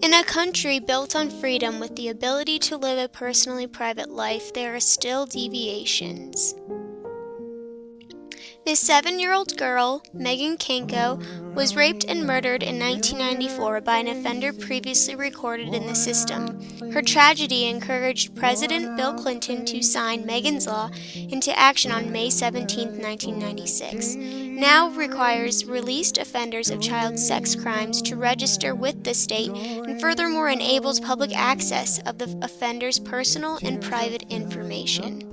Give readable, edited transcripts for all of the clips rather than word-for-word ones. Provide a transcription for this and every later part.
In a country built on freedom with the ability to live a personally private life, there are still deviations. This 7-year-old girl, Megan Kanko, was raped and murdered in 1994 by an offender previously recorded in the system. Her tragedy encouraged President Bill Clinton to sign Megan's Law into action on May 17, 1996. Now requires released offenders of child sex crimes to register with the state and furthermore enables public access of the offender's personal and private information.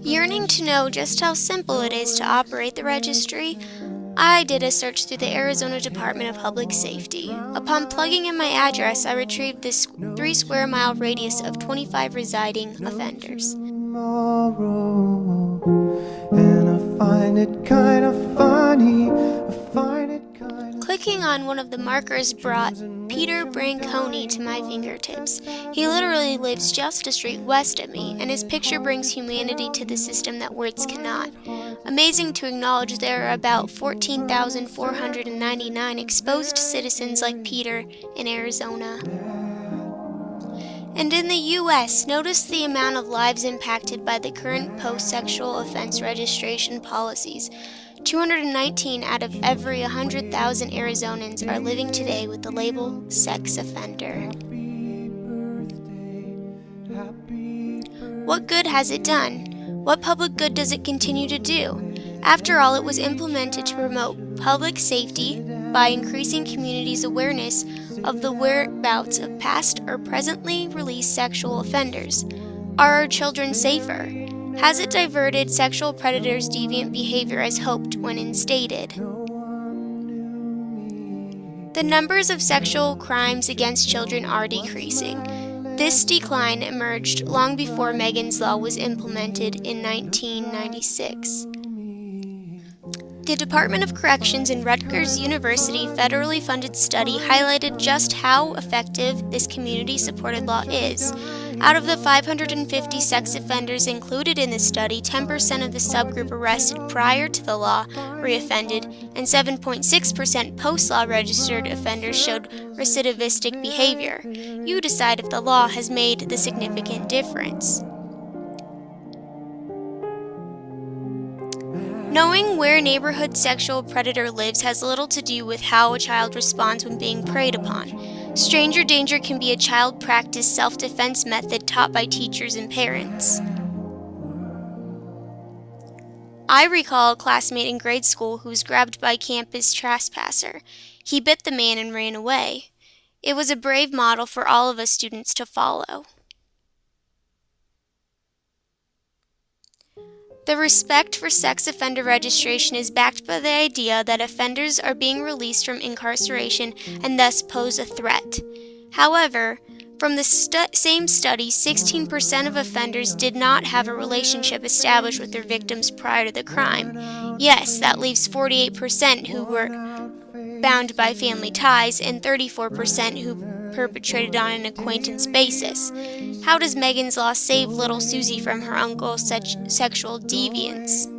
Yearning to know just how simple it is to operate the registry, I did a search through the Arizona Department of Public Safety. Upon plugging in my address, I retrieved this 3-square-mile radius of 25 residing offenders. Clicking on one of the markers brought Peter Branconi to my fingertips. He literally lives just a street west of me, and his picture brings humanity to the system that words cannot. Amazing to acknowledge there are about 14,499 exposed citizens like Peter in Arizona. And in the U.S., notice the amount of lives impacted by the current post-sexual offense registration policies. 219 out of every 100,000 Arizonans are living today with the label sex offender. What good has it done? What public good does it continue to do? After all, it was implemented to promote public safety by increasing communities' awareness of the whereabouts of past or presently released sexual offenders. Are our children safer? Has it diverted sexual predators' deviant behavior as hoped when instated? The numbers of sexual crimes against children are decreasing. This decline emerged long before Megan's Law was implemented in 1996. The Department of Corrections and Rutgers University federally funded study highlighted just how effective this community-supported law is. Out of the 550 sex offenders included in the study, 10% of the subgroup arrested prior to the law reoffended, and 7.6% post-law registered offenders showed recidivistic behavior. You decide if the law has made the significant difference. Knowing where a neighborhood sexual predator lives has little to do with how a child responds when being preyed upon. Stranger danger can be a child practice self-defense method taught by teachers and parents. I recall a classmate in grade school who was grabbed by a campus trespasser. He bit the man and ran away. It was a brave model for all of us students to follow. The respect for sex offender registration is backed by the idea that offenders are being released from incarceration and thus pose a threat. However, from the same study, 16% of offenders did not have a relationship established with their victims prior to the crime. Yes, that leaves 48% who were bound by family ties and 34% who perpetrated on an acquaintance basis. How does Megan's Law save little Susie from her uncle's sexual deviance?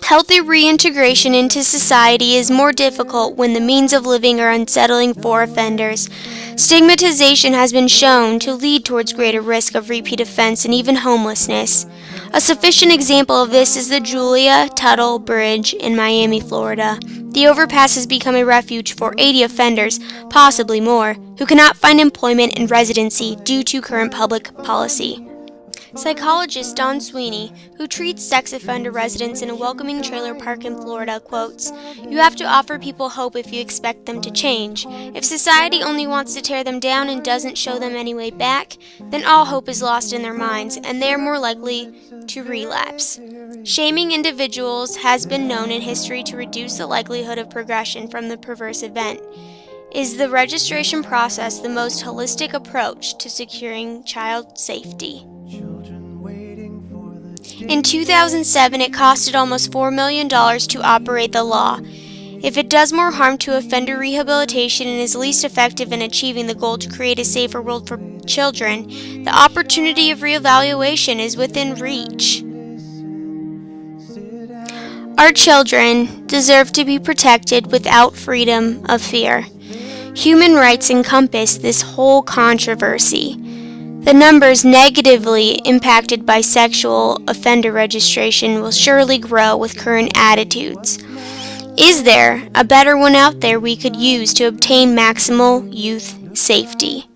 Healthy reintegration into society is more difficult when the means of living are unsettling for offenders. Stigmatization has been shown to lead towards greater risk of repeat offense and even homelessness. A sufficient example of this is the Julia Tuttle Bridge in Miami, Florida. The overpass has become a refuge for 80 offenders, possibly more, who cannot find employment and residency due to current public policy. Psychologist Don Sweeney, who treats sex offender residents in a welcoming trailer park in Florida, quotes, "You have to offer people hope if you expect them to change. If society only wants to tear them down and doesn't show them any way back, then all hope is lost in their minds, and they are more likely to relapse. Shaming individuals has been known in history to reduce the likelihood of progression from the perverse event. Is the registration process the most holistic approach to securing child safety?" In 2007, it costed almost $4 million to operate the law. If it does more harm to offender rehabilitation and is least effective in achieving the goal to create a safer world for children, the opportunity of reevaluation is within reach. Our children deserve to be protected without freedom of fear. Human rights encompass this whole controversy. The numbers negatively impacted by sexual offender registration will surely grow with current attitudes. Is there a better one out there we could use to obtain maximal youth safety?